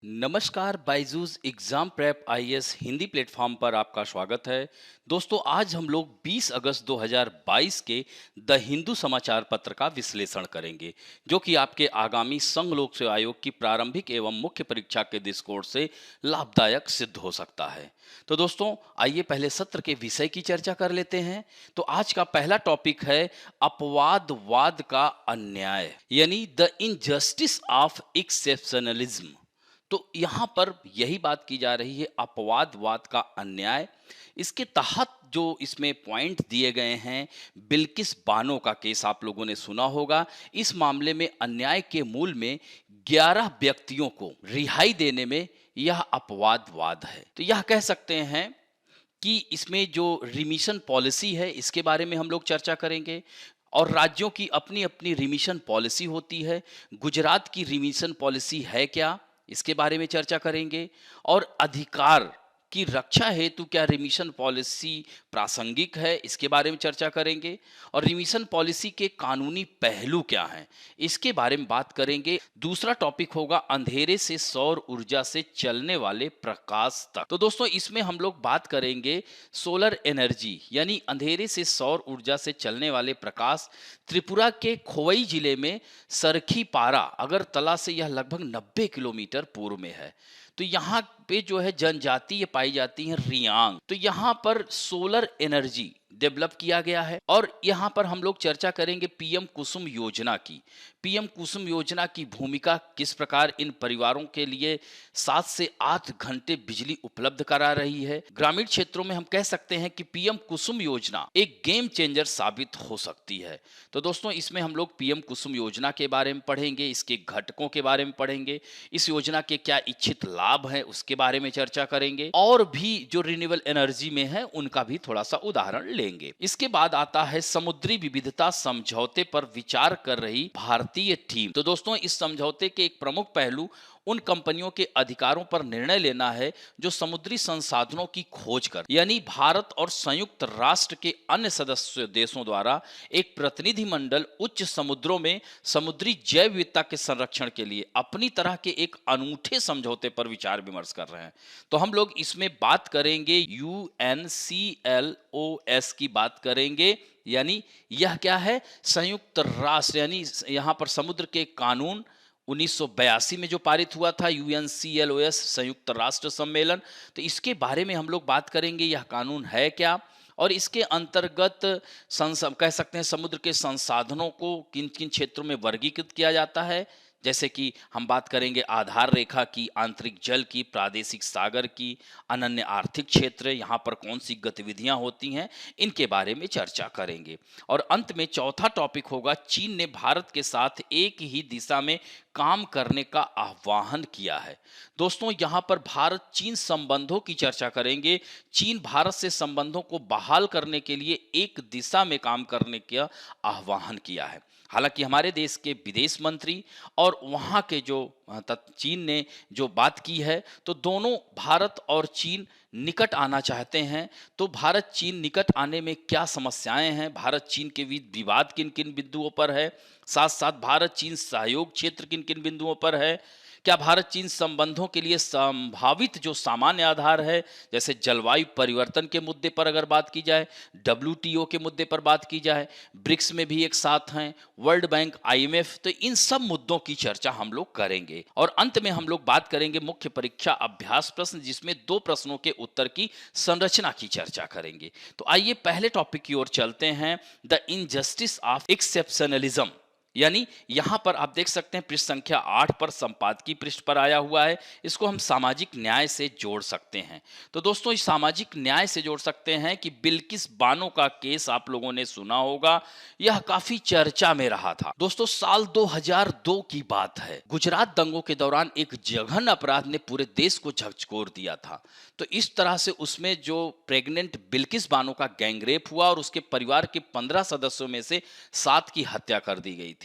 नमस्कार, Byju's exam prep IAS Hindi platform पर आपका स्वागत है। दोस्तों, आज हम लोग 20 अगस्त 2022 के द हिंदू समाचार पत्र का विश्लेषण करेंगे, जो कि आपके आगामी संघ लोक सेवा आयोग की प्रारंभिक एवं मुख्य परीक्षा के दृष्टिकोण से लाभदायक सिद्ध हो सकता है। तो दोस्तों, आइए पहले सत्र के विषय की चर्चा कर लेते हैं। तो आज का पहला टॉपिक है अपवादवाद का अन्याय, यानी द इनजस्टिस ऑफ एक्सेप्शनलिज्म। तो यहाँ पर यही बात की जा रही है, अपवादवाद का अन्याय। इसके तहत जो इसमें पॉइंट दिए गए हैं, बिल्किस बानो का केस आप लोगों ने सुना होगा। इस मामले में अन्याय के मूल में 11 व्यक्तियों को रिहाई देने में यह अपवादवाद है। तो यह कह सकते हैं कि इसमें जो रिमिशन पॉलिसी है, इसके बारे में हम लोग चर्चा करेंगे। और राज्यों की अपनी अपनी रिमिशन पॉलिसी होती है। गुजरात की रिमिशन पॉलिसी है क्या, इसके बारे में चर्चा करेंगे। और अधिकार की रक्षा हेतु क्या रिमिशन पॉलिसी प्रासंगिक है, इसके बारे में चर्चा करेंगे। और रिमिशन पॉलिसी के कानूनी पहलू क्या हैं, इसके बारे में बात करेंगे। दूसरा टॉपिक होगा अंधेरे से सौर ऊर्जा से चलने वाले प्रकाश तक। तो दोस्तों, इसमें हम लोग बात करेंगे सोलर एनर्जी, यानी अंधेरे से सौर ऊर्जा से चलने वाले प्रकाश। त्रिपुरा के खोवई जिले में सरखी पारा अगरतला से यह लगभग 90 किलोमीटर पूर्व में है। तो यहाँ पे जो है जनजाति ये पाई जाती है रियांग। तो यहाँ पर सोलर एनर्जी डेवलप किया गया है। और यहाँ पर हम लोग चर्चा करेंगे पीएम कुसुम योजना की। पीएम कुसुम योजना की भूमिका किस प्रकार इन परिवारों के लिए 7 से 8 घंटे बिजली उपलब्ध करा रही है। ग्रामीण क्षेत्रों में हम कह सकते हैं कि पीएम कुसुम योजना एक गेम चेंजर साबित हो सकती है। तो दोस्तों, इसमें हम लोग पीएम कुसुम योजना के बारे में पढ़ेंगे, इसके घटकों के बारे में पढ़ेंगे, इस योजना के क्या इच्छित लाभ हैं उसके बारे में चर्चा करेंगे, और भी जो रिन्यूएबल एनर्जी में है उनका भी थोड़ा सा उदाहरण लेंगे। इसके बाद आता है समुद्री विविधता समझौते पर विचार कर रही भारतीय टीम। तो दोस्तों, इस समझौते के एक प्रमुख पहलू उन कंपनियों के अधिकारों पर निर्णय लेना है जो समुद्री संसाधनों की खोज कर, यानी भारत और संयुक्त राष्ट्र के अन्य सदस्य देशों द्वारा एक प्रतिनिधिमंडल उच्च समुद्रों में समुद्री जैव विविधता के संरक्षण के लिए अपनी तरह के एक अनूठे समझौते पर विचार विमर्श कर रहे हैं। तो हम लोग इसमें बात करेंगे UNCLOS की बात करेंगे, यानी यह क्या है, संयुक्त राष्ट्र, यानी यहाँ पर समुद्र के कानून 1982 में जो पारित हुआ था, UNCLOS संयुक्त राष्ट्र सम्मेलन। तो इसके बारे में हम लोग बात करेंगे, यह कानून है क्या, और इसके अंतर्गत कह सकते हैं समुद्र के संसाधनों को किन किन क्षेत्रों में वर्गीकृत किया जाता है। जैसे कि हम बात करेंगे आधार रेखा की, आंतरिक जल की, प्रादेशिक सागर की, अनन्य आर्थिक क्षेत्र, यहाँ पर कौन सी गतिविधियां होती हैं, इनके बारे में चर्चा करेंगे। और अंत में चौथा टॉपिक होगा चीन ने भारत के साथ एक ही दिशा में काम करने का आह्वान किया है। दोस्तों, यहाँ पर भारत चीन संबंधों की चर्चा करेंगे। चीन भारत से संबंधों को बहाल करने के लिए एक दिशा में काम करने का आह्वान किया है। हालांकि हमारे देश के विदेश मंत्री और वहाँ के जो चीन ने जो बात की है, तो दोनों भारत और चीन निकट आना चाहते हैं। तो भारत चीन निकट आने में क्या समस्याएं हैं, भारत चीन के बीच विवाद किन किन बिंदुओं पर है, साथ साथ भारत चीन सहयोग क्षेत्र किन किन बिंदुओं पर है, क्या भारत चीन संबंधों के लिए संभावित जो सामान्य आधार है, जैसे जलवायु परिवर्तन के मुद्दे पर अगर बात की जाए, WTO के मुद्दे पर बात की जाए, ब्रिक्स में भी एक साथ हैं, वर्ल्ड बैंक, IMF। तो इन सब मुद्दों की चर्चा हम लोग करेंगे। और अंत में हम लोग बात करेंगे मुख्य परीक्षा अभ्यास प्रश्न, जिसमें 2 प्रश्नों के उत्तर की संरचना की चर्चा करेंगे। तो आइए पहले टॉपिक की ओर चलते हैं, द इनजस्टिस ऑफ एक्सेप्शनलिज्म। यानी यहां पर आप देख सकते हैं पृष्ठ संख्या 8 पर संपादकीय पृष्ठ पर आया हुआ है। इसको हम सामाजिक न्याय से जोड़ सकते हैं। तो दोस्तों, इस सामाजिक न्याय से जोड़ सकते हैं कि बिल्किस बानो का केस आप लोगों ने सुना होगा, यह काफी चर्चा में रहा था। दोस्तों, साल 2002 की बात है। गुजरात दंगों के दौरान एक जघन्य अपराध ने पूरे देश को झकझोर दिया था। तो इस तरह से उसमें जो प्रेग्नेंट बिल्किस बानो का गैंगरेप हुआ और उसके परिवार के 15 सदस्यों में से 7 की हत्या कर दी गई थी।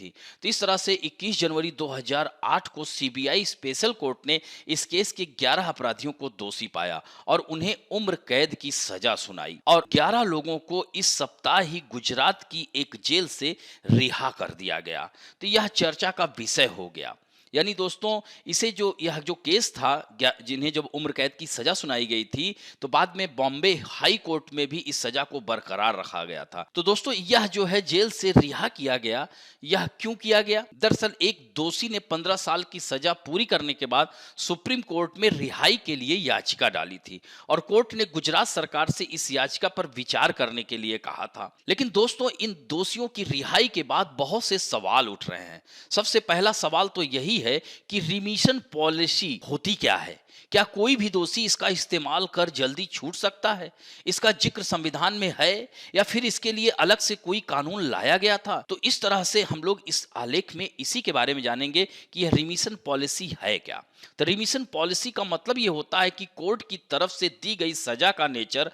तो इस तरह से 21 जनवरी 2008 को CBI स्पेशल कोर्ट ने इस केस के 11 अपराधियों को दोषी पाया और उन्हें उम्र कैद की सजा सुनाई, और 11 लोगों को इस सप्ताह ही गुजरात की एक जेल से रिहा कर दिया गया। तो यह चर्चा का विषय हो गया। यानी दोस्तों इसे जो यह जो केस था जिन्हें जब उम्र कैद की सजा सुनाई गई थी तो बाद में बॉम्बे हाई कोर्ट में भी इस सजा को बरकरार रखा गया था। तो दोस्तों यह जो है जेल से रिहा किया गया, यह क्यों किया गया? दरअसल एक दोषी ने 15 साल की सजा पूरी करने के बाद सुप्रीम कोर्ट में रिहाई के लिए याचिका डाली थी और कोर्ट ने गुजरात सरकार से इस याचिका पर विचार करने के लिए कहा था। लेकिन दोस्तों इन दोषियों की रिहाई के बाद बहुत से सवाल उठ रहे हैं। सबसे पहला सवाल तो यही है कि रिमिशन पॉलिसी होती क्या है? क्या कोई भी दोषी इसका इस्तेमाल कर जल्दी छूट सकता है? इसका जिक्र संविधान में है या फिर इसके लिए अलग से कोई कानून लाया गया था? तो इस तरह से हम लोग इस आलेख में इसी के बारे में जानेंगे कि यह रिमिशन पॉलिसी है क्या। तो रिमिशन पॉलिसी का मतलब यह होता है कि कोर्ट की तरफ से दी गई सजा का नेचर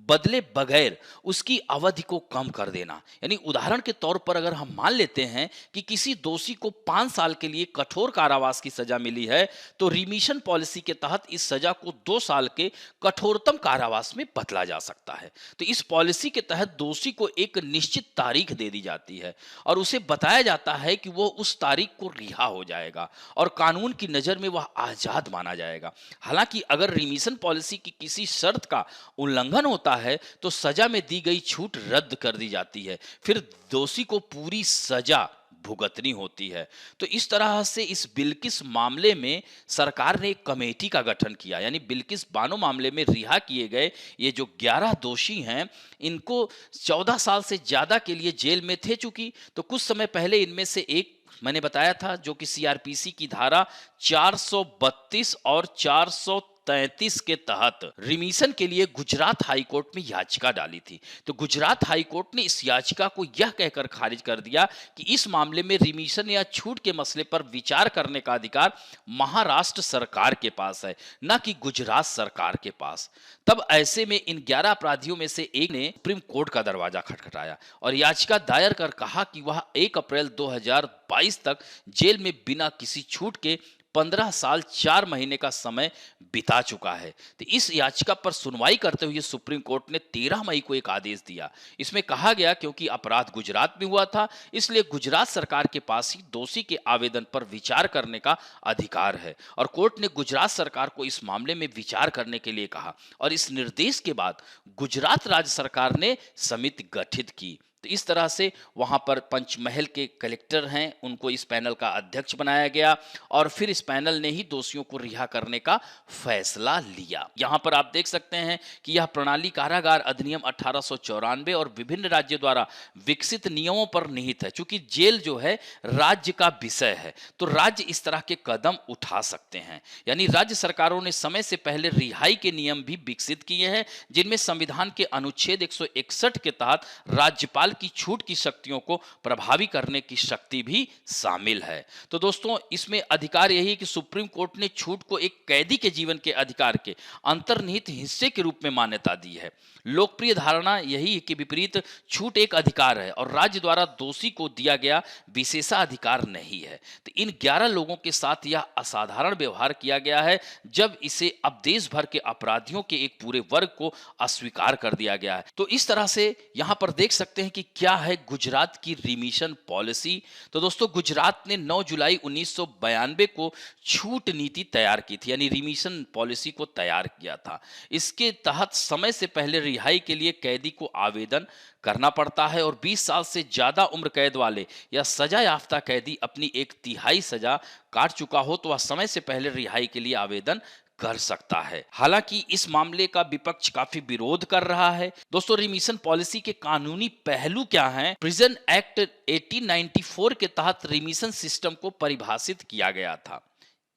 बदले बगैर उसकी अवधि को कम कर देना। यानी उदाहरण के तौर पर अगर हम मान लेते हैं कि किसी दोषी को 5 साल के लिए कठोर कारावास की सजा मिली है तो रिमिशन पॉलिसी के तहत इस सजा को 2 साल के कठोरतम कारावास में बदला जा सकता है। तो इस पॉलिसी के तहत दोषी को एक निश्चित तारीख दे दी जाती है और उसे बताया जाता है कि वो उस तारीख को रिहा हो जाएगा और कानून की नजर में वह आजाद माना जाएगा। हालांकि अगर रिमिशन पॉलिसी की किसी शर्त का उल्लंघन होता है तो सजा में दी गई छूट रद्द कर दी जाती है, फिर दोषी को पूरी सजा भुगतनी होती है। तो इस तरह से इस बिल्किस मामले में सरकार ने एक कमेटी का गठन किया। यानी बिल्किस बानो मामले में रिहा किए गए ये जो 11 दोषी हैं इनको 14 साल से ज्यादा के लिए जेल में थे चूंकि, तो कुछ समय पहले इनमें से एक मैंने बताया था जो कि सीआरपीसी की धारा 432 और 433 के तहत रिमिशन के लिए गुजरात हाई कोर्ट में याचिका डाली थी। तो गुजरात हाई कोर्ट ने इस याचिका को यह कहकर खारिज कर दिया कि इस मामले में रिमिशन या छूट के मसले पर विचार करने का अधिकार महाराष्ट्र सरकार के पास है, न कि गुजरात सरकार के पास। तब ऐसे में इन 11 अपराधियों में से एक ने सुप्रीम कोर्ट का दरवाजा खटखटाया और याचिका दायर कर कहा कि वह 1 अप्रैल 2022 तक जेल में बिना किसी छूट के 15 साल 4 महीने का समय बिता चुका है। तो इस याचिका पर सुनवाई करते हुए सुप्रीम कोर्ट ने 13 मई को एक आदेश दिया। इसमें कहा गया क्योंकि अपराध गुजरात में हुआ था इसलिए गुजरात सरकार के पास ही दोषी के आवेदन पर विचार करने का अधिकार है और कोर्ट ने गुजरात सरकार को इस मामले में विचार करने के लिए कहा और इस निर्देश के बाद गुजरात राज्य सरकार ने समिति गठित की। तो इस तरह से वहां पर पंचमहल के कलेक्टर हैं उनको इस पैनल का अध्यक्ष बनाया गया और फिर इस पैनल ने ही दोषियों को रिहा करने का फैसला लिया। यहां पर आप देख सकते हैं कि यह प्रणाली कारागार अधिनियम 1894 और विभिन्न राज्यों द्वारा विकसित नियमों पर निहित है। चूंकि जेल जो है राज्य का विषय है तो राज्य इस तरह के कदम उठा सकते हैं। यानी राज्य सरकारों ने समय से पहले रिहाई के नियम भी विकसित किए हैं जिनमें संविधान के अनुच्छेद 161 के तहत राज्यपाल की छूट की शक्तियों को प्रभावी करने की शक्ति भी शामिल है। तो दोस्तों इसमें अधिकार यही है कि सुप्रीम कोर्ट ने छूट को एक कैदी के जीवन के अधिकार के अंतर्निहित हिस्से के रूप में मान्यता दी है। लोकप्रिय धारणा यही है कि विपरीत छूट एक अधिकार है और राज्य द्वारा दोषी को दिया गया विशेषाधिकार नहीं है। तो इन 11 लोगों के साथ यह असाधारण व्यवहार किया गया है जब इसे अब देश भर के अपराधियों के एक पूरे वर्ग को अस्वीकार कर दिया गया है। तो इस तरह से यहां पर देख सकते हैं कि क्या है गुजरात की रिमिशन पॉलिसी। तो दोस्तों गुजरात ने 9 जुलाई 1992 को छूट नीति तैयार की थी यानी रिमिशन पॉलिसी को तैयार किया था। इसके तहत समय से पहले रिहाई के लिए कैदी को आवेदन करना पड़ता है और 20 साल से ज्यादा उम्र कैद वाले या सजा याफ्ता कैदी अपनी 1/3 सजा काट चुका हो तो वह समय से पहले रिहाई के लिए आवेदन कर सकता है। हालांकि इस मामले का विपक्ष काफी विरोध कर रहा है। दोस्तों रिमिशन पॉलिसी के कानूनी पहलू क्या हैं? प्रिजन एक्ट 1894 के तहत रिमिशन सिस्टम को परिभाषित किया गया था।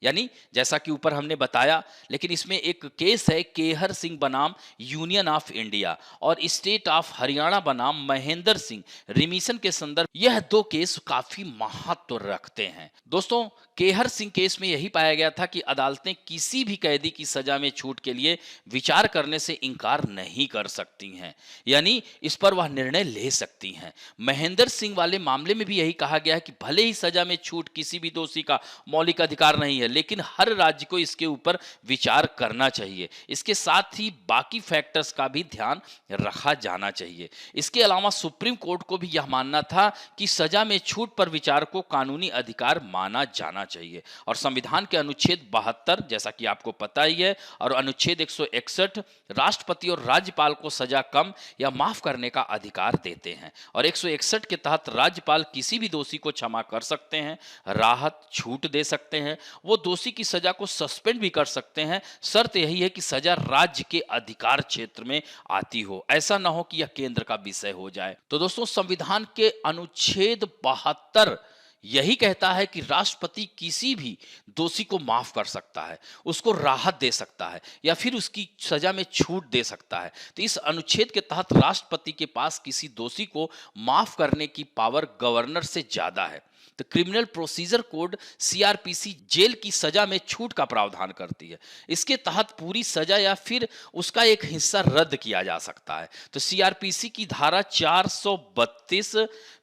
यानी जैसा कि ऊपर हमने बताया, लेकिन इसमें एक केस है केहर सिंह बनाम यूनियन ऑफ इंडिया और स्टेट ऑफ हरियाणा बनाम महेंद्र सिंह रिमिशन के संदर्भ यह 2 केस काफी महत्व रखते हैं। दोस्तों केहर सिंह केस में यही पाया गया था कि अदालतें किसी भी कैदी की सजा में छूट के लिए विचार करने से इनकार नहीं कर सकती हैं, यानी इस पर वह निर्णय ले सकती हैं। महेंद्र सिंह वाले मामले में भी यही कहा गया है कि भले ही सजा में छूट किसी भी दोषी का मौलिक अधिकार नहीं है लेकिन हर राज्य को इसके ऊपर विचार करना चाहिए। इसके साथ ही बाकी फैक्टर्स का भी ध्यान रखा जाना चाहिए। इसके अलावा सुप्रीम कोर्ट को भी यह मानना था कि सजा में छूट पर विचार को कानूनी अधिकार माना जाना चाहिए। और संविधान के अनुच्छेद 72 जैसा कि आपको पता ही है और अनुच्छेद 161 राष्ट्रपति और राज्यपाल को सजा कम या माफ करने का अधिकार देते हैं। और 161 के तहत राज्यपाल किसी भी दोषी को क्षमा कर सकते हैं, राहत छूट दे सकते हैं, वो दोषी की सजा को सस्पेंड भी कर सकते हैं। शर्त यही है कि सजा राज्य के अधिकार क्षेत्र में आती हो, ऐसा ना हो कि यह केंद्र का विषय हो जाए। तो दोस्तों, संविधान के अनुच्छेद 72 यही कहता है कि राष्ट्रपति किसी भी दोषी को माफ कर सकता है, उसको राहत दे सकता है या फिर उसकी सजा में छूट दे सकता है। तो इस अनुच्छेद के तहत राष्ट्रपति के पास किसी दोषी को माफ करने की पावर गवर्नर से ज्यादा है। तो criminal procedure code CrPC jail की सजा में छूट का प्रावधान करती है। इसके तहत पूरी सजा या फिर उसका एक हिस्सा रद्द किया जा सकता है। तो सीआरपीसी की धारा 432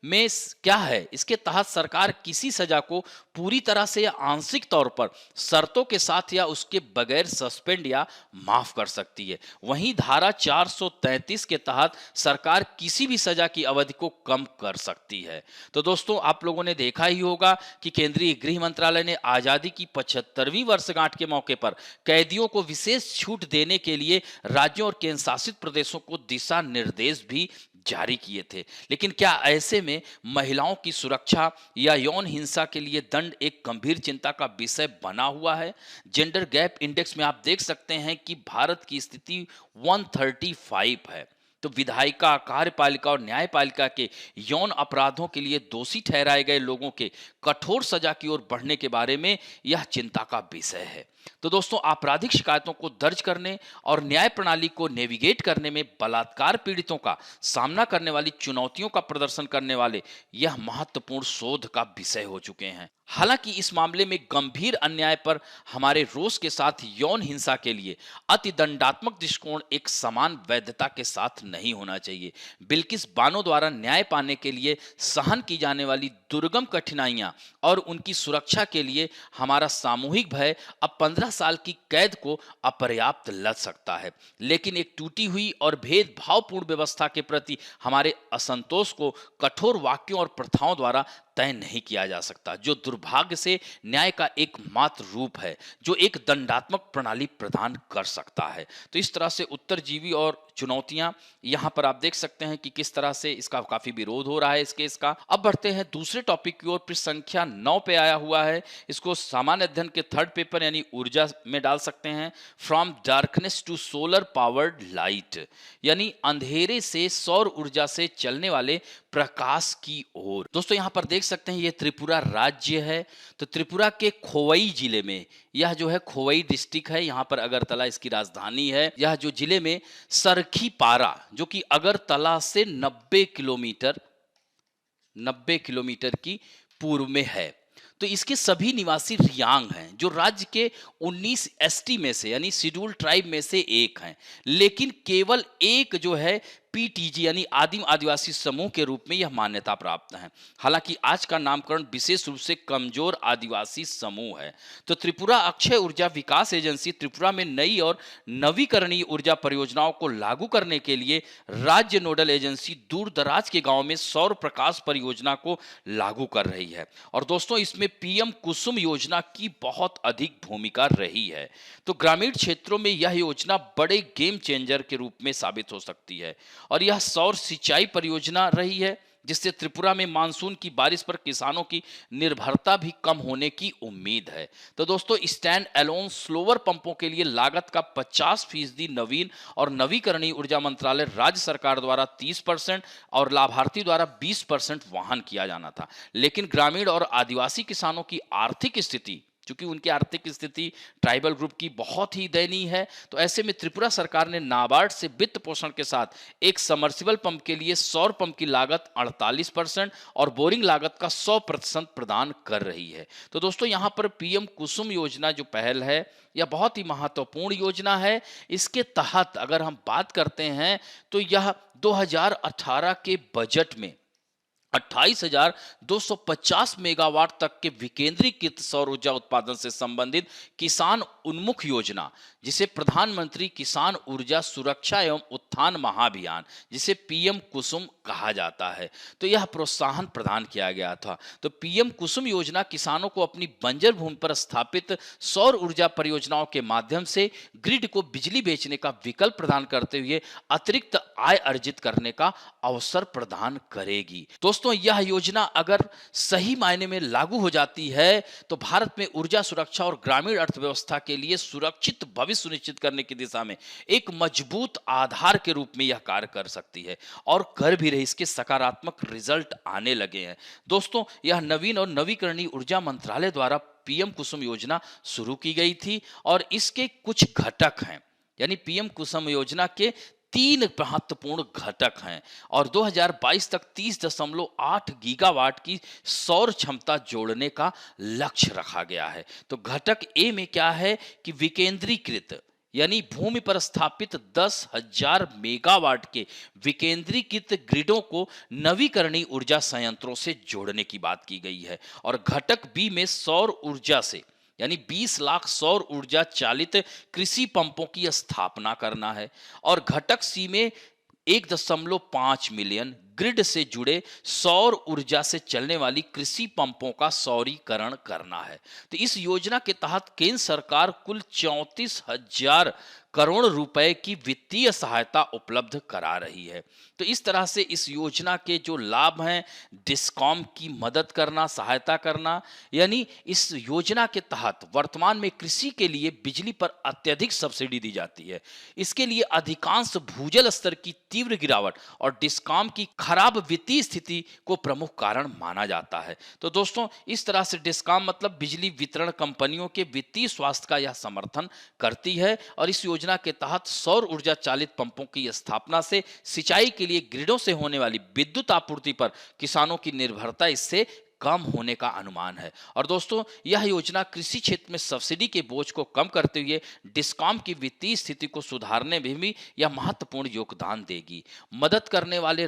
में क्या है, इसके तहत सरकार किसी सजा को पूरी तरह से या आंशिक तौर पर शर्तों के साथ या उसके बगैर सस्पेंड या माफ कर सकती है। वहीं धारा 433 के तहत सरकार किसी भी सजा की अवधि को कम कर सकती है। तो दोस्तों, आप लोगों ने देखा ही होगा कि केंद्रीय गृह मंत्रालय ने आजादी की 75वीं वर्षगांठ के मौके पर कैदियों को विशेष छूट देने के लिए राज्यों और केंद्र शासित प्रदेशों को दिशा निर्देश भी जारी किए थे। लेकिन क्या ऐसे में महिलाओं की सुरक्षा या यौन हिंसा के लिए दंड एक गंभीर चिंता का विषय बना हुआ है? जेंडर गैप इंडेक्स में आप देख सकते हैं कि भारत की स्थिति 135 है। तो विधायिका, कार्यपालिका और न्यायपालिका के यौन अपराधों के लिए दोषी ठहराए गए लोगों के कठोर सजा की ओर बढ़ने के बारे में यह चिंता का विषय है। तो दोस्तों, आपराधिक शिकायतों को दर्ज करने और न्याय प्रणाली को नेविगेट करने में बलात्कार पीड़ितों का सामना करने वाली चुनौतियों का प्रदर्शन करने वाले यह महत्वपूर्ण शोध का विषय हो चुके हैं। हालांकि इस मामले में गंभीर अन्याय पर हमारे रोष के साथ यौन हिंसा के लिए अतिदंडात्मक दृष्टिकोण एक समान वैधता के साथ नहीं होना चाहिए। बिल्किस बानो द्वारा न्याय पाने के लिए सहन की जाने वाली दुर्गम कठिनाइयां और उनकी सुरक्षा के लिए हमारा सामूहिक भय अब 15 साल की कैद को अपर्याप्त लग सकता है। लेकिन एक टूटी हुई और भेदभावपूर्ण व्यवस्था के प्रति हमारे असंतोष को कठोर वाक्यों और प्रथाओं द्वारा तय नहीं किया जा सकता, जो दुर्भाग्य से न्याय का एकमात्र रूप है जो एक दंडात्मक प्रणाली प्रदान कर सकता है। तो इस तरह से उत्तरजीवी और चुनौतियां यहां पर आप देख सकते हैं कि किस तरह से इसका काफी विरोध हो रहा है इस केस का। अब बढ़ते हैं दूसरे टॉपिक की ओर। पृष्ठ संख्या 9 पे आया हुआ है। इसको सामान्य अध्ययन के थर्ड पेपर यानी ऊर्जा में डाल सकते हैं। From darkness to solar powered light, यानी अंधेरे से सौर ऊर्जा से चलने वाले प्रकाश की ओर। दोस्तों, यहां पर देख सकते हैं ये त्रिपुरा राज्य है। तो त्रिपुरा के खोवई जिले में यह जो है खोवई डिस्ट्रिक्ट है, यहाँ पर अगरतला इसकी राजधानी है। यह जो जिले में सरखी पारा, जो कि अगरतला से 90 किलोमीटर की पूर्व में है। तो इसके सभी निवासी रियांग हैं, जो राज्य के 19 एसटी में से यानी शेड्यूल ट्राइब में से एक हैं। लेकिन केवल एक जो है पीटीजी यानी आदिम आदिवासी समूह के रूप में यह मान्यता प्राप्त है। हालांकि आज का नामकरण विशेष रूप से कमजोर आदिवासी समूह है। तो त्रिपुरा अक्षय ऊर्जा विकास एजेंसी त्रिपुरा में नई और नवीकरणीय ऊर्जा परियोजनाओं को लागू करने के लिए राज्य नोडल एजेंसी दूर दराज के गांव में सौर प्रकाश परियोजना को लागू कर रही है। और दोस्तों, इसमें पीएम कुसुम योजना की बहुत अधिक भूमिका रही है। तो ग्रामीण क्षेत्रों में यह योजना बड़े गेम चेंजर के रूप में साबित हो सकती है। और यह सौर सिंचाई परियोजना रही है, जिससे त्रिपुरा में मानसून की बारिश पर किसानों की निर्भरता भी कम होने की उम्मीद है। तो दोस्तों, स्टैंड अलोन स्लोवर पंपों के लिए लागत का 50% नवीन और नवीकरणीय ऊर्जा मंत्रालय राज्य सरकार द्वारा 30% और लाभार्थी द्वारा 20% वहन किया जाना था। लेकिन ग्रामीण और आदिवासी किसानों की आर्थिक स्थिति, चूंकि उनकी आर्थिक स्थिति ट्राइबल ग्रुप की बहुत ही दयनीय है, तो ऐसे में त्रिपुरा सरकार ने नाबार्ड से वित्त पोषण के साथ एक समर्सिबल पंप के लिए सौर पंप की लागत 48% और बोरिंग लागत का 100% प्रदान कर रही है। तो दोस्तों, यहाँ पर पीएम कुसुम योजना जो पहल है, यह बहुत ही महत्वपूर्ण योजना है। इसके तहत अगर हम बात करते हैं तो यह 2018 के बजट में 28,250 मेगावाट तक के विकेंद्रीकृत सौर ऊर्जा उत्पादन से संबंधित किसान उन्मुख योजना, जिसे प्रधानमंत्री किसान ऊर्जा सुरक्षा एवं उत्थान महाभियान, जिसे पीएम कुसुम कहा जाता है, तो यह प्रोत्साहन प्रदान किया गया था। तो पीएम कुसुम योजना किसानों को अपनी बंजर भूमि पर स्थापित सौर ऊर्जा परियोजनाओं के माध्यम से ग्रिड को बिजली बेचने का विकल्प प्रदान करते हुए अतिरिक्त आय अर्जित करने का अवसर प्रदान करेगी। दोस्तों, यह योजना अगर सही मायने में लागू हो जाती है तो भारत में ऊर्जा सुरक्षा और ग्रामीण अर्थव्यवस्था के लिए सुरक्षित भविष्य सुनिश्चित करने की दिशा में एक मजबूत आधार के रूप में यह कार्य कर सकती है और कर भी रही। इसके सकारात्मक रिजल्ट आने लगे हैं। दोस्तों, यह नवीन और नवीकरणीय ऊर्जा मंत्रालय द्वारा पीएम कुसुम योजना शुरू की गई थी और इसके कुछ घटक हैं, यानी पीएम कुसुम योजना के 3 महत्वपूर्ण घटक हैं और 2022 तक 30.8 गीगावाट की सौर क्षमता जोड़ने का लक्ष्य रखा गया है। तो घटक ए में क्या है कि विकेंद्रीकृत, यानी भूमि पर स्थापित 10,000 मेगावाट के विकेंद्रीकृत ग्रिडों को नवीकरणीय ऊर्जा संयंत्रों से जोड़ने की बात की गई है। और घटक बी में सौर ऊर्जा से, यानी 20 लाख सौर ऊर्जा चालित कृषि पंपों की स्थापना करना है। और घटक सी में 1.5 मिलियन ग्रिड से जुड़े सौर ऊर्जा से चलने वाली कृषि पंपों का सौरीकरण करना है। तो इस योजना के तहत केंद्र सरकार कुल 34,000 करोड़ रुपए की वित्तीय सहायता उपलब्ध करा रही है। तो इस तरह से इस योजना के जो लाभ हैं, डिस्कॉम की मदद करना, सहायता करना, यानी इस योजना के तहत वर्तमान में कृषि के लिए बिजली पर अत्यधिक सब्सिडी दी जाती है। इसके लिए अधिकांश भूजल स्तर की तीव्र गिरावट और डिस्कॉम की खराब वित्तीय स्थिति को प्रमुख कारण माना जाता है। तो दोस्तों, इस तरह से डिस्कॉम मतलब बिजली वितरण कंपनियों के वित्तीय स्वास्थ्य का यह समर्थन करती है और इस योजना के तहत सौर ऊर्जा चालित पंपों की स्थापना से सिंचाई के लिए ग्रिडों से होने वाली विद्युत आपूर्ति पर किसानों की निर्भरता इससे कम होने का अनुमान है। और दोस्तों, यह योजना कृषि क्षेत्र में सब्सिडी के बोझ को कम करते हुए डिस्कॉम की वित्तीय स्थिति को सुधारने में भी यह महत्वपूर्ण योगदान देगी। मदद करने वाले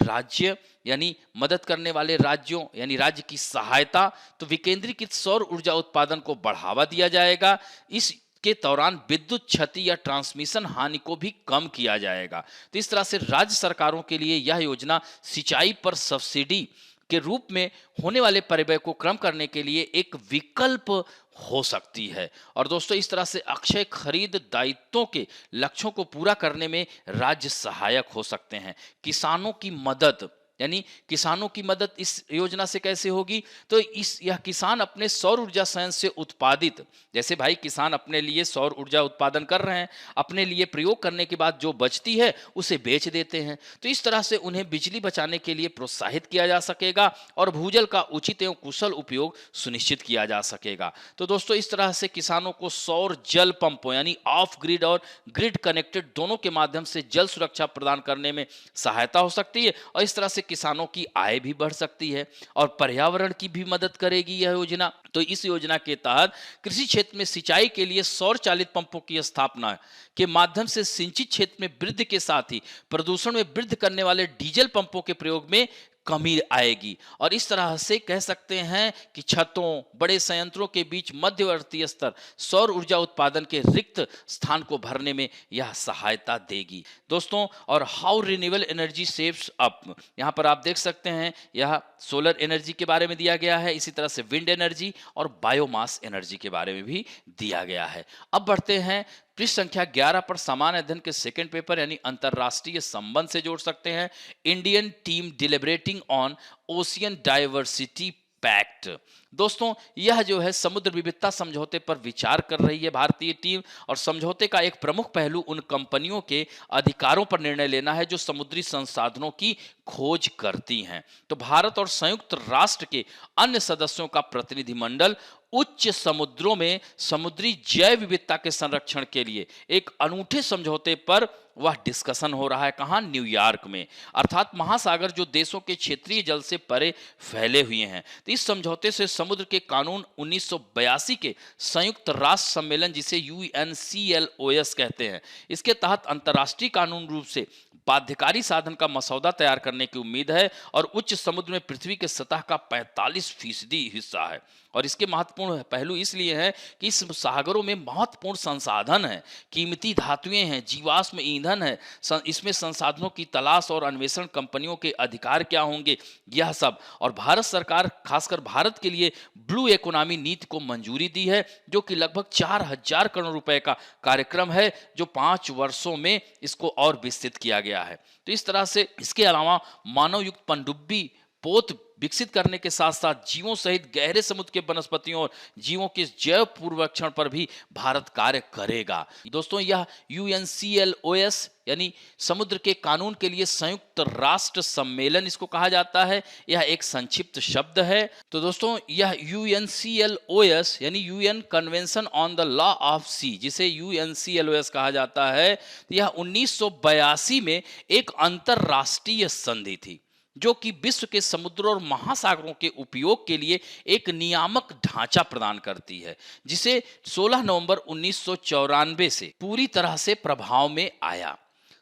राज्यों यानी राज्य की सहायता, तो विकेंद्रीकृत सौर ऊर्जा उत्पादन को बढ़ावा दिया जाएगा। इस के दौरान विद्युत क्षति या ट्रांसमिशन हानि को भी कम किया जाएगा। तो इस तरह से राज्य सरकारों के लिए यह योजना सिंचाई पर सब्सिडी के रूप में होने वाले परिव्यय को कम करने के लिए एक विकल्प हो सकती है। और दोस्तों, इस तरह से अक्षय खरीद दायित्वों के लक्ष्यों को पूरा करने में राज्य सहायक हो सकते हैं। किसानों की मदद, यानी किसानों की मदद इस योजना से कैसे होगी? तो यह किसान अपने सौर ऊर्जा संयंत्र से उत्पादित, जैसे भाई किसान अपने लिए सौर ऊर्जा उत्पादन कर रहे हैं, अपने लिए प्रयोग करने के बाद जो बचती है उसे बेच देते हैं। तो इस तरह से उन्हें बिजली बचाने के लिए प्रोत्साहित किया जा सकेगा और भूजल का उचित एवं कुशल उपयोग सुनिश्चित किया जा सकेगा। तो दोस्तों, इस तरह से किसानों को सौर जल पंपों यानी ऑफ ग्रिड और ग्रिड कनेक्टेड दोनों के माध्यम से जल सुरक्षा प्रदान करने में सहायता हो सकती है और इस तरह से किसानों की आय भी बढ़ सकती है और पर्यावरण की भी मदद करेगी यह योजना। तो इस योजना के तहत कृषि क्षेत्र में सिंचाई के लिए सौर चालित पंपों की स्थापना के माध्यम से सिंचित क्षेत्र में वृद्धि के साथ ही प्रदूषण में वृद्धि करने वाले डीजल पंपों के प्रयोग में कमी आएगी और इस तरह से कह सकते हैं कि छतों, बड़े संयंत्रों के बीच मध्यवर्ती स्तर सौर ऊर्जा उत्पादन के रिक्त स्थान को भरने में यह सहायता देगी। दोस्तों, और how renewable energy saves up, यहाँ पर आप देख सकते हैं यह सोलर एनर्जी के बारे में दिया गया है, इसी तरह से विंड एनर्जी और बायोमास एनर्जी के बारे में भी दिया गया है। अब बढ़ते हैं पृष्ठ संख्या 11 पर सामान्य अध्ययन के सेकंड पेपर यानी अंतरराष्ट्रीय संबंध से जोड़ सकते हैं। Indian team deliberating on ocean diversity pact. दोस्तों, यह जो है समुद्र विविधता समझौते पर विचार कर रही है भारतीय टीम और समझौते का एक प्रमुख पहलू उन कंपनियों के अधिकारों पर निर्णय लेना है जो समुद्री संसाधनों की खोज करती हैं। तो भारत और संयुक्त राष्ट्र के अन्य सदस्यों का प्रतिनिधिमंडल उच्च समुद्रों में समुद्री जैव विविधता के संरक्षण के लिए एक अनूठे समझौते पर वह डिस्कशन हो रहा है। कहां? न्यूयॉर्क में। अर्थात महासागर जो देशों के क्षेत्रीय जल से परे फैले हुए हैं। तो इस समझौते से समुद्र के कानून 1982 के संयुक्त राष्ट्र सम्मेलन, जिसे यूएनसीएलओएस कहते हैं, इसके तहत अंतर्राष्ट्रीय कानून रूप से बाध्यकारी साधन का मसौदा तैयार करने की उम्मीद है और उच्च समुद्र में पृथ्वी के सतह का 45% हिस्सा है। और इसके महत्वपूर्ण पहलू इसलिए है कि इस सागरों में महत्वपूर्ण संसाधन है, कीमती धातुएं हैं, जीवाश्म ईंधन है। इसमें संसाधनों की तलाश और अन्वेषण कंपनियों के अधिकार क्या होंगे, यह सब। और भारत सरकार, खासकर भारत के लिए ब्लू इकोनॉमी नीति को मंजूरी दी है, जो कि लगभग 4000 करोड़ रुपए का कार्यक्रम है, जो 5 वर्षों में इसको और विस्तृत किया गया है। तो इस तरह से इसके अलावा मानव युक्त पनडुब्बी पोत विकसित करने के साथ साथ जीवों सहित गहरे समुद्र के वनस्पतियों और जीवों के जैव पूर्वक्षण पर भी भारत कार्य करेगा। दोस्तों, यह यूएनसीएलओएस यानी समुद्र के कानून के लिए संयुक्त राष्ट्र सम्मेलन इसको कहा जाता है, यह एक संक्षिप्त शब्द है। तो दोस्तों, यह यूएनसीएलओएस यानी UN convention on the law of the, sea UNCLOS कहा जाता है, यह 1982 में एक अंतरराष्ट्रीय संधि थी, जो कि विश्व के समुद्रों और महासागरों के उपयोग के लिए एक नियामक ढांचा प्रदान करती है, जिसे 16 नवंबर 1994 से पूरी तरह से प्रभाव में आया।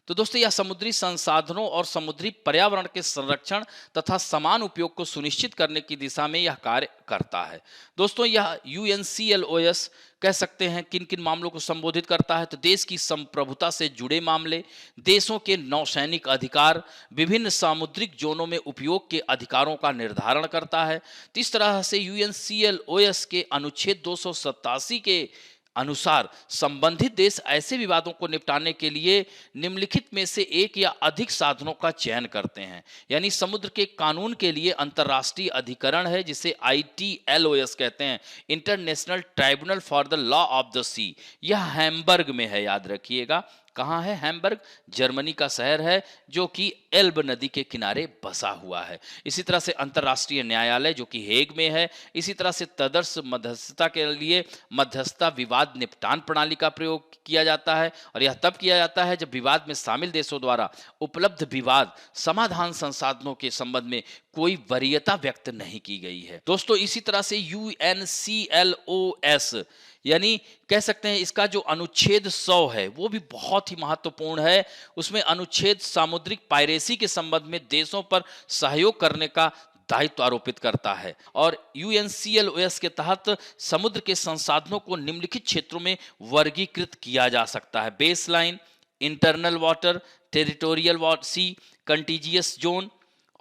तो दोस्तों, यह समुद्री संसाधनों और समुद्री पर्यावरण के संरक्षण तथा समान उपयोग को सुनिश्चित करने की दिशा में यह कार्य करता है। दोस्तों, यह यूएनसीएलओएस कह सकते हैं किन किन मामलों को संबोधित करता है, तो देश की संप्रभुता से जुड़े मामले, देशों के नौसैनिक अधिकार, विभिन्न सामुद्रिक जोनों में उपयोग के अधिकारों का निर्धारण करता है। तो इस तरह से यूएनसीएलओएस के अनुच्छेद 287 के अनुसार संबंधित देश ऐसे विवादों को निपटाने के लिए निम्नलिखित में से एक या अधिक साधनों का चयन करते हैं। यानी समुद्र के कानून के लिए अंतर्राष्ट्रीय अधिकरण है, जिसे ITLOS कहते हैं, international tribunal for the law of the sea. यह हैम्बर्ग में है, याद रखिएगा। कहाँ है? हैम्बर्ग जर्मनी का शहर है, जो कि एल्ब नदी के किनारे बसा हुआ है। इसी तरह से अंतर्राष्ट्रीय न्यायालय, जो कि हेग में है। इसी तरह से तदर्स मध्यस्थता के लिए मध्यस्थता विवाद निपटान प्रणाली का प्रयोग किया जाता है, और यह तब किया जाता है जब विवाद में शामिल देशों द्वारा उपलब्ध विवाद समाधान संसाधनों के संबंध में कोई वरीयता व्यक्त नहीं की गई है। दोस्तों, इसी तरह से UNCLOS यानी कह सकते हैं इसका जो अनुच्छेद 100 है वो भी बहुत ही महत्वपूर्ण है। उसमें अनुच्छेद सामुद्रिक पायरेसी के संबंध में देशों पर सहयोग करने का दायित्व आरोपित करता है, और यूएनसीएलओएस के तहत समुद्र के संसाधनों को निम्नलिखित क्षेत्रों में वर्गीकृत किया जा सकता है: बेसलाइन, इंटरनल वाटर, टेरिटोरियल सी, कंटीजियस जोन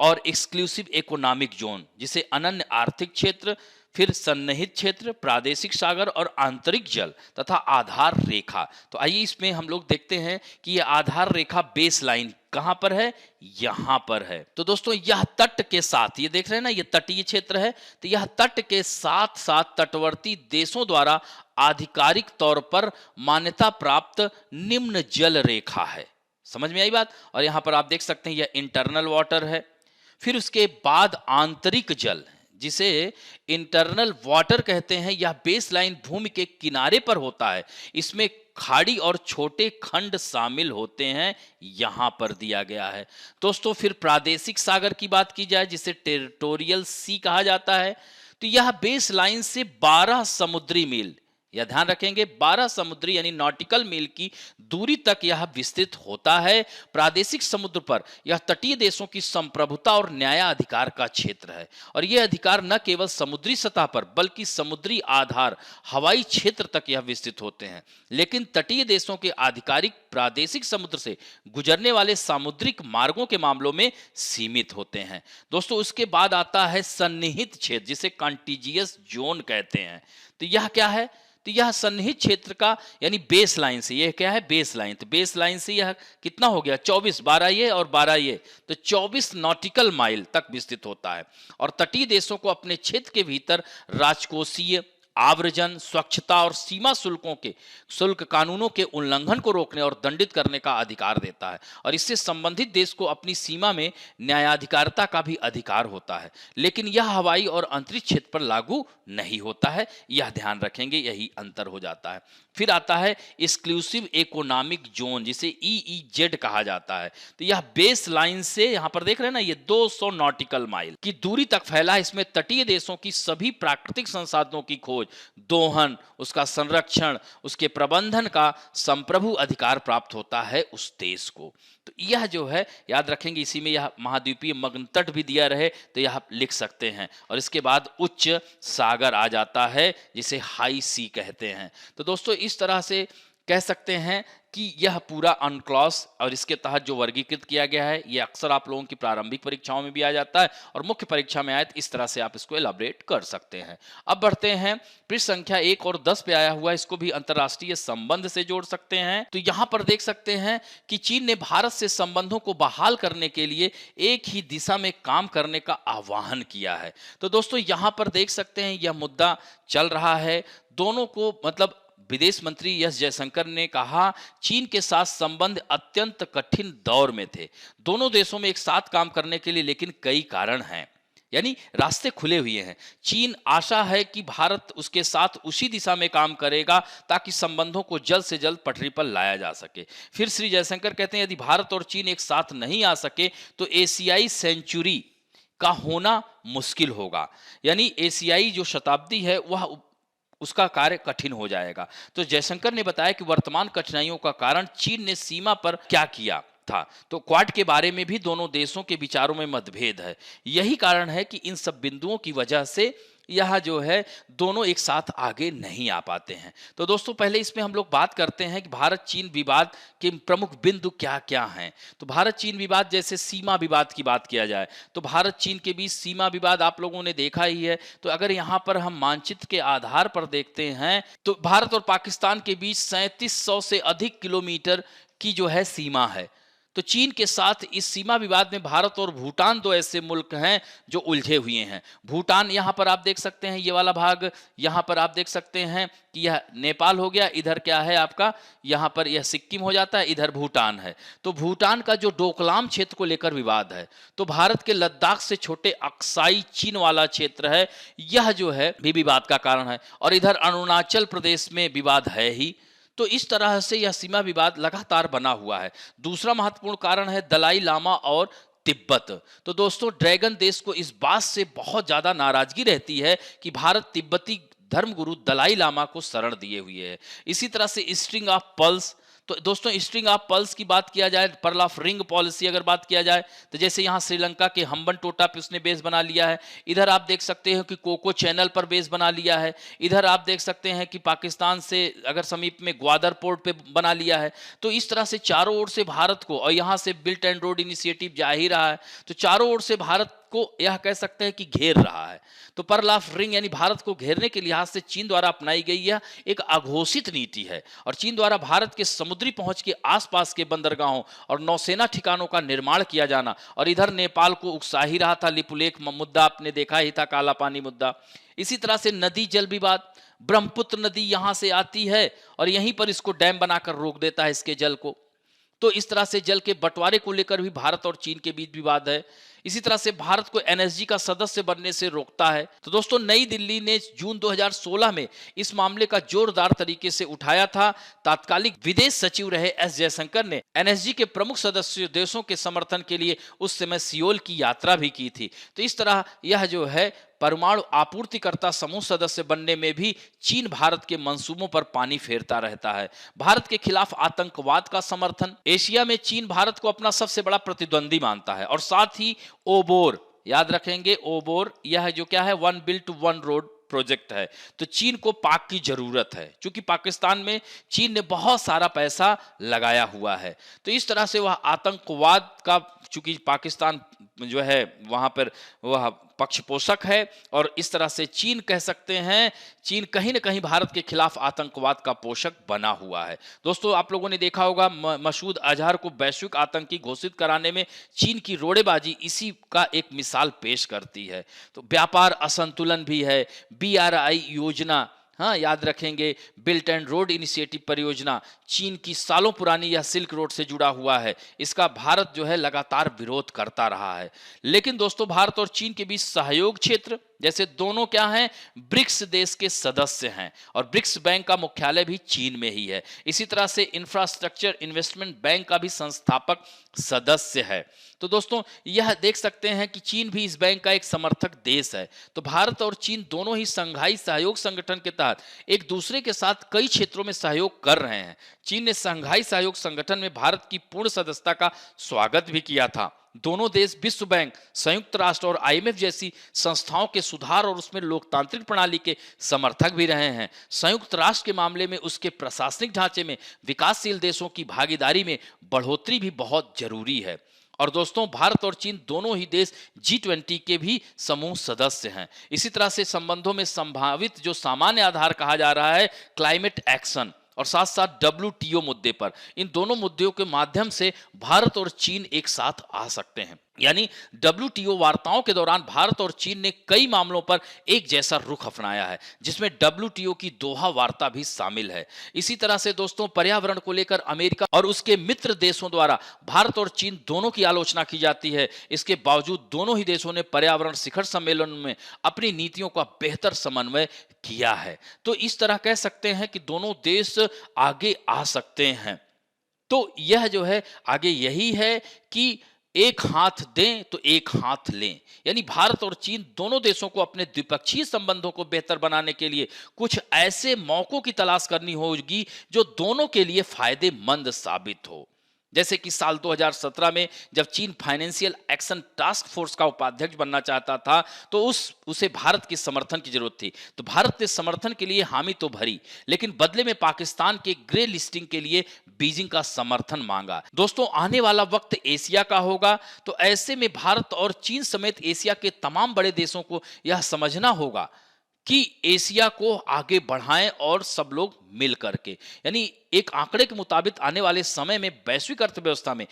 और एक्सक्लूसिव इकोनॉमिक जोन, जिसे अनन्य आर्थिक क्षेत्र, फिर सन्निहित क्षेत्र, प्रादेशिक सागर और आंतरिक जल तथा आधार रेखा। तो आइए इसमें हम लोग देखते हैं कि यह आधार रेखा बेस लाइन कहां पर है? यहां पर है। तो दोस्तों, यह तट के साथ, ये देख रहे हैं ना, यह तटीय क्षेत्र है, तो यह तट के साथ साथ तटवर्ती देशों द्वारा आधिकारिक तौर पर मान्यता प्राप्त निम्न जल रेखा है। समझ में आई बात? और यहां पर आप देख सकते हैं यह इंटरनल वाटर है। फिर उसके बाद आंतरिक जल, जिसे इंटरनल वाटर कहते हैं, यह बेसलाइन भूमि के किनारे पर होता है। इसमें खाड़ी और छोटे खंड शामिल होते हैं, यहां पर दिया गया है। दोस्तों, फिर प्रादेशिक सागर की बात की जाए, जिसे टेरिटोरियल सी कहा जाता है, तो यह बेसलाइन से 12 समुद्री मील, यह ध्यान रखेंगे, 12 समुद्री यानी नॉटिकल मील की दूरी तक यह विस्तृत होता है। प्रादेशिक समुद्र पर यह तटीय देशों की संप्रभुता और न्यायाधिकार का क्षेत्र है, और यह अधिकार न केवल समुद्री सतह पर बल्कि समुद्री आधार हवाई क्षेत्र तक यह विस्तृत होते हैं। लेकिन तटीय देशों के आधिकारिक प्रादेशिक समुद्र से गुजरने वाले सामुद्रिक मार्गों के मामलों में सीमित होते हैं। दोस्तों, उसके बाद आता है सन्निहित क्षेत्र, जिसे कॉन्टिजियस जोन कहते हैं। तो यह क्या है? तो यह सन्निहित क्षेत्र का यानी बेस लाइन से, यह क्या है? Base line. तो बेस लाइन से यह कितना हो गया? 24, 12 ये और 12 ये, तो 24 नॉटिकल माइल तक विस्तृत होता है, और तटीय देशों को अपने क्षेत्र के भीतर राजकोषीय, आव्रजन, स्वच्छता और सीमा शुल्क कानूनों के उल्लंघन को रोकने और दंडित करने का अधिकार देता है और इससे संबंधित देश को अपनी सीमा में न्यायाधिकारिता का भी अधिकार होता है। लेकिन यह हवाई और अंतरिक्ष क्षेत्र पर लागू नहीं होता है, यह ध्यान रखेंगे, यही अंतर हो जाता है। फिर आता है एक्सक्लूसिव इकोनॉमिक जोन, जिसे EEZ कहा जाता है। तो यह बेस लाइन से, यहां पर देख रहे हैं ना, ये 200 नॉटिकल माइल की दूरी तक फैला है। इसमें तटीय देशों की सभी प्राकृतिक संसाधनों की खोज, दोहन, उसका संरक्षण, उसके प्रबंधन का संप्रभु अधिकार प्राप्त होता है उस देश को। तो यह जो है याद रखेंगे, इसी में यह महाद्वीपीय मग्न तट भी दिया रहे तो यह आप लिख सकते हैं। और इसके बाद उच्च सागर आ जाता है, जिसे हाई सी कहते हैं। तो दोस्तों इस तरह से कह सकते हैं कि यह पूरा अनक्लॉज और इसके तहत जो वर्गीकृत किया गया है, यह अक्सर आप लोगों की प्रारंभिक परीक्षाओं में भी आ जाता है और मुख्य परीक्षा में आए तो इस तरह से आप इसको एलाबरेट कर सकते हैं। अब बढ़ते हैं, पृष्ठ संख्या 1 और 10 पे आया हुआ है, इसको भी अंतर्राष्ट्रीय संबंध से जोड़ सकते हैं। तो यहां पर देख सकते हैं कि चीन ने भारत से संबंधों को बहाल करने के लिए एक ही दिशा में काम करने का आह्वान किया है। तो दोस्तों यहां पर देख सकते हैं यह मुद्दा चल रहा है। दोनों को मतलब विदेश मंत्री एस जयशंकर ने कहा, चीन के साथ संबंध अत्यंत कठिन दौर में थे, दोनों देशों में एक साथ काम करने के लिए, लेकिन कई कारण हैं, यानी रास्ते खुले हुए हैं। चीन आशा है कि भारत उसके साथ उसी दिशा में काम करेगा ताकि संबंधों को जल्द से जल्द पटरी पर लाया जा सके। फिर श्री जयशंकर कहते हैं, यदि भारत और चीन एक साथ नहीं आ सके तो एशियाई सेंचुरी का होना मुश्किल होगा, यानी एशियाई जो शताब्दी है वह उसका कार्य कठिन हो जाएगा। तो जयशंकर ने बताया कि वर्तमान कठिनाइयों का कारण चीन ने सीमा पर क्या किया था। तो क्वाड के बारे में भी दोनों देशों के विचारों में मतभेद है। यही कारण है कि इन सब बिंदुओं की वजह से यह जो है दोनों एक साथ आगे नहीं आ पाते हैं। तो दोस्तों पहले इसमें हम लोग बात करते हैं कि भारत चीन विवाद के प्रमुख बिंदु क्या क्या हैं। तो भारत चीन विवाद, जैसे सीमा विवाद की बात किया जाए तो भारत चीन के बीच सीमा विवाद आप लोगों ने देखा ही है। तो अगर यहाँ पर हम मानचित्र के आधार पर देखते हैं तो भारत और पाकिस्तान के बीच 3700 से अधिक किलोमीटर की जो है सीमा है। तो चीन के साथ इस सीमा विवाद में भारत और भूटान दो ऐसे मुल्क हैं जो उलझे हुए हैं। भूटान यहाँ पर आप देख सकते हैं, ये वाला भाग यहाँ पर आप देख सकते हैं कि यह नेपाल हो गया, इधर क्या है आपका, यहाँ पर यह सिक्किम हो जाता है, इधर भूटान है। तो भूटान का जो डोकलाम क्षेत्र को लेकर विवाद है, तो भारत के लद्दाख से छोटे अक्साई चीन वाला क्षेत्र है, यह जो है भी विवाद का कारण है। और इधर अरुणाचल प्रदेश में विवाद है ही। तो इस तरह से यह सीमा विवाद लगातार बना हुआ है। दूसरा महत्वपूर्ण कारण है दलाई लामा और तिब्बत। तो दोस्तों ड्रैगन देश को इस बात से बहुत ज्यादा नाराजगी रहती है कि भारत तिब्बती धर्मगुरु दलाई लामा को शरण दिए हुए है। इसी तरह से स्ट्रिंग ऑफ पर्ल्स, तो दोस्तों स्ट्रिंग ऑफ पर्ल्स की बात किया जाए, पर्ल ऑफ रिंग पॉलिसी अगर बात किया जाए तो जैसे यहाँ श्रीलंका के हम्बन टोटा पे उसने बेस बना लिया है। इधर आप देख सकते हैं कि कोको चैनल पर बेस बना लिया है। इधर आप देख सकते हैं कि पाकिस्तान से अगर समीप में ग्वादर पोर्ट पे बना लिया है। तो इस तरह से चारों ओर से भारत को, और यहाँ से बिल्ट एंड रोड इनिशिएटिव जा ही रहा है, तो चारों ओर से भारत को यह कह सकते हैं कि घेर रहा है। तो पर्ल ऑफ रिंग यानी भारत को घेरने के लिहाज से चीन द्वारा अपनाई गई यह एक अघोषित नीति है और चीन द्वारा भारत के समुद्री पहुंच के आसपास के बंदरगाहों और नौसेना ठिकानों का निर्माण किया जाना, और इधर नेपाल को उकसा ही रहा था। लिपुलेख मुद्दा आपने देखा ही था, काला पानी मुद्दा। इसी तरह से नदी जल विवाद, ब्रह्मपुत्र नदी यहां से आती है और यहीं पर इसको डैम बनाकर रोक देता है इसके जल को। तो इस तरह से जल के बंटवारे को लेकर भी भारत और चीन के बीच विवाद है। इसी तरह से भारत को एनएसजी का सदस्य बनने से रोकता है। तो दोस्तों नई दिल्ली ने जून 2016 में इस मामले का जोरदार तरीके से उठाया था। तात्कालिक विदेश सचिव रहे एस जयशंकर ने एनएसजी के प्रमुख सदस्य देशों के समर्थन के लिए उस समय सियोल की यात्रा भी की थी। तो इस तरह यह जो है परमाणु आपूर्तिकर्ता समूह सदस्य बनने में भी चीन भारत के मंसूबों पर पानी फेरता रहता है। भारत के खिलाफ आतंकवाद का समर्थन, एशिया में चीन भारत को अपना सबसे बड़ा प्रतिद्वंदी मानता है। और साथ ही ओबोर, याद रखेंगे ओबोर, यह जो क्या है, one built one road project है। तो चीन को पाक की जरूरत है क्योंकि पाकिस्तान में चीन ने बहुत सारा पैसा लगाया हुआ है। तो इस तरह से वह आतंकवाद का, चूंकि पाकिस्तान जो है वहां पर वह पक्ष पोषक है, और इस तरह से चीन कह सकते हैं, चीन कहीं ना कहीं भारत के खिलाफ आतंकवाद का पोषक बना हुआ है। दोस्तों आप लोगों ने देखा होगा मसूद अजहर को वैश्विक आतंकी घोषित कराने में चीन की रोड़ेबाजी इसी का एक मिसाल पेश करती है। तो व्यापार असंतुलन भी है, BRI योजना हाँ, याद रखेंगे बिल्ट एंड रोड इनिशिएटिव परियोजना चीन की सालों पुरानी यह सिल्क रोड से जुड़ा हुआ है। इसका भारत जो है लगातार विरोध करता रहा है। लेकिन दोस्तों भारत और चीन के बीच सहयोग क्षेत्र जैसे दोनों क्या हैं, ब्रिक्स देश के सदस्य हैं और ब्रिक्स बैंक का मुख्यालय भी चीन में ही है। इसी तरह से इंफ्रास्ट्रक्चर इन्वेस्टमेंट बैंक का भी संस्थापक सदस्य है। तो दोस्तों यह देख सकते हैं कि चीन भी इस बैंक का एक समर्थक देश है। तो भारत और चीन दोनों ही संघाई सहयोग संगठन के तहत एक दूसरे के साथ कई क्षेत्रों में सहयोग कर रहे हैं। चीन ने संघाई सहयोग संगठन में भारत की पूर्ण सदस्यता का स्वागत भी किया था। दोनों देश विश्व बैंक, संयुक्त राष्ट्र और आईएमएफ जैसी संस्थाओं के सुधार और उसमें लोकतांत्रिक प्रणाली के समर्थक भी रहे हैं। संयुक्त राष्ट्र के मामले में उसके प्रशासनिक ढांचे में विकासशील देशों की भागीदारी में बढ़ोतरी भी बहुत जरूरी है। और दोस्तों भारत और चीन दोनों ही देश G20 के भी समूह सदस्य हैं। इसी तरह से संबंधों में संभावित जो सामान्य आधार कहा जा रहा है क्लाइमेट एक्शन और साथ साथ WTO मुद्दे पर, इन दोनों मुद्दों के माध्यम से भारत और चीन एक साथ आ सकते हैं। यानी WTO वार्ताओं के दौरान भारत और चीन ने कई मामलों पर एक जैसा रुख अपनाया है, जिसमें WTO की दोहा वार्ता भी शामिल है। इसी तरह से दोस्तों पर्यावरण को लेकर अमेरिका और उसके मित्र देशों द्वारा भारत और चीन दोनों की आलोचना की जाती है। इसके बावजूद दोनों ही देशों ने पर्यावरण शिखर सम्मेलन में अपनी नीतियों का बेहतर समन्वय किया है। तो इस तरह कह सकते हैं कि दोनों देश आगे आ सकते हैं। तो यह जो है आगे यही है कि एक हाथ दें तो एक हाथ लें, यानी भारत और चीन दोनों देशों को अपने द्विपक्षीय संबंधों को बेहतर बनाने के लिए कुछ ऐसे मौकों की तलाश करनी होगी जो दोनों के लिए फायदेमंद साबित हो। जैसे कि साल 2017 में जब चीन फाइनेंशियल एक्शन टास्क फोर्स का उपाध्यक्ष बनना चाहता था तो उसे भारत के समर्थन की जरूरत थी। तो भारत ने समर्थन के लिए हामी तो भरी, लेकिन बदले में पाकिस्तान के ग्रे लिस्टिंग के लिए बीजिंग का समर्थन मांगा। दोस्तों आने वाला वक्त एशिया का होगा, तो ऐसे में भारत और चीन समेत एशिया के तमाम बड़े देशों को यह समझना होगा कि एशिया को आगे बढ़ाएं और सब लोग मिल करके, यानी एक आंकड़े के मुताबिक आने वाले समय में वैश्विक अर्थव्यवस्था में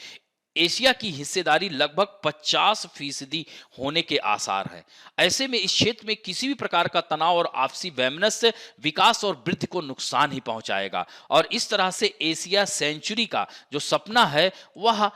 एशिया की हिस्सेदारी लगभग 50% होने के आसार हैं। ऐसे में इस क्षेत्र में किसी भी प्रकार का तनाव और आपसी वैमनस्य विकास और वृद्धि को नुकसान ही पहुंचाएगा और इस तरह से एशिया सेंचुरी का जो सपना है वह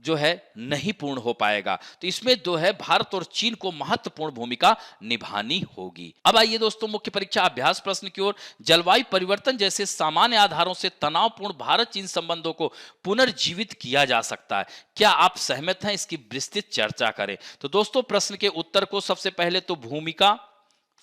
जो है नहीं पूर्ण हो पाएगा। तो इसमें जो है भारत और चीन को महत्वपूर्ण भूमिका निभानी होगी। अब आइए दोस्तों मुख्य परीक्षा अभ्यास प्रश्न की ओर। जलवायु परिवर्तन जैसे सामान्य आधारों से तनावपूर्ण भारत चीन संबंधों को पुनर्जीवित किया जा सकता है, क्या आप सहमत हैं? इसकी विस्तृत चर्चा करें। तो दोस्तों प्रश्न के उत्तर को सबसे पहले तो भूमिका,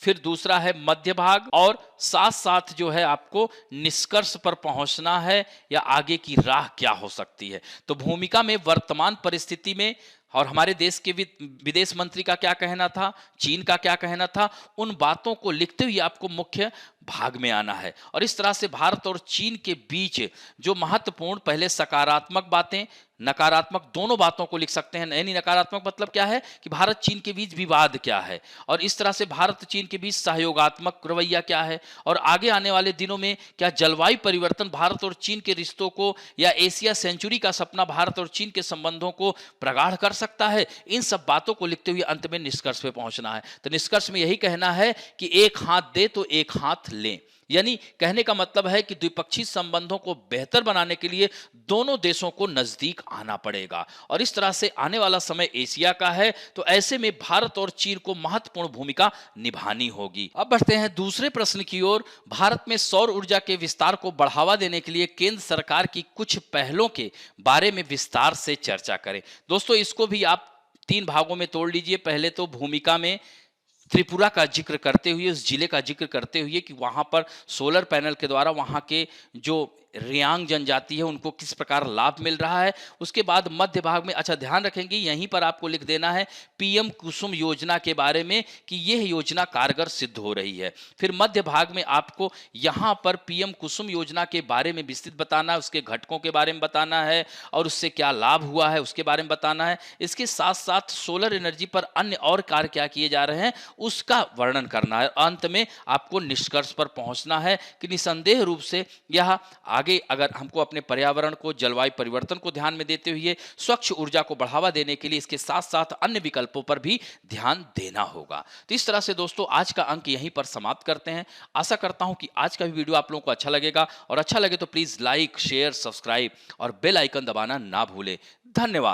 फिर दूसरा है मध्य भाग और साथ साथ जो है आपको निष्कर्ष पर पहुंचना है या आगे की राह क्या हो सकती है। तो भूमिका में वर्तमान परिस्थिति में और हमारे देश के विदेश मंत्री का क्या कहना था, चीन का क्या कहना था, उन बातों को लिखते हुए आपको मुख्य भाग में आना है। और इस तरह से भारत और चीन के बीच जो महत्वपूर्ण पहले सकारात्मक बातें, नकारात्मक दोनों बातों को लिख सकते हैं। यानी नकारात्मक मतलब क्या है कि भारत चीन के बीच विवाद क्या है, और इस तरह से भारत चीन के बीच सहयोगात्मक रवैया क्या है, और आगे आने वाले दिनों में क्या जलवायु परिवर्तन भारत और चीन के रिश्तों को या एशिया सेंचुरी का सपना भारत और चीन के संबंधों को प्रगाढ़ कर सकता है। इन सब बातों को लिखते हुए अंत में निष्कर्ष पे पहुंचना है। तो निष्कर्ष में यही कहना है कि एक हाथ दे तो एक हाथ लें, यानी कहने का मतलब है कि द्विपक्षीय संबंधों को बेहतर बनाने के लिए दोनों देशों को नजदीक आना पड़ेगा। और इस तरह से आने वाला समय एशिया का है, तो ऐसे में भारत और चीन को महत्वपूर्ण भूमिका निभानी होगी। अब बढ़ते हैं दूसरे प्रश्न की ओर। भारत में सौर ऊर्जा के विस्तार को बढ़ावा देने के लिए केंद्र सरकार की कुछ पहलों के बारे में विस्तार से चर्चा करें। दोस्तों इसको भी आप 3 भागों में तोड़ लीजिए। पहले तो भूमिका में त्रिपुरा का जिक्र करते हुए, उस जिले का जिक्र करते हुए कि वहां पर सोलर पैनल के द्वारा वहां के जो रियांग जनजाति है उनको किस प्रकार लाभ मिल रहा है। उसके बाद मध्य भाग में, अच्छा ध्यान रखेंगे यहीं पर आपको लिख देना है पीएम कुसुम योजना के बारे में कि यह योजना कारगर सिद्ध हो रही है। फिर मध्य भाग में आपको यहां पर पीएम कुसुम योजना के बारे में विस्तृत बताना है, उसके घटकों के बारे में बताना है और उससे क्या लाभ हुआ है उसके बारे में बताना है। इसके साथ साथ सोलर एनर्जी पर अन्य और कार्य क्या किए जा रहे हैं उसका वर्णन करना है। अंत में आपको निष्कर्ष पर पहुंचना है कि निसंदेह रूप से यह आगे अगर हमको अपने पर्यावरण को, जलवायु परिवर्तन को ध्यान में देते हुए स्वच्छ ऊर्जा को बढ़ावा देने के लिए इसके साथ-साथ अन्य विकल्पों पर भी ध्यान देना होगा। तो इस तरह से दोस्तों आज का अंक यहीं पर समाप्त करते हैं। आशा करता हूं कि आज का भी वीडियो आप लोगों को अच्छा लगेगा और अच्छा लगे तो प्लीज लाइक, शेयर, सब्सक्राइब और बेल आइकन दबाना ना भूलें। धन्यवाद।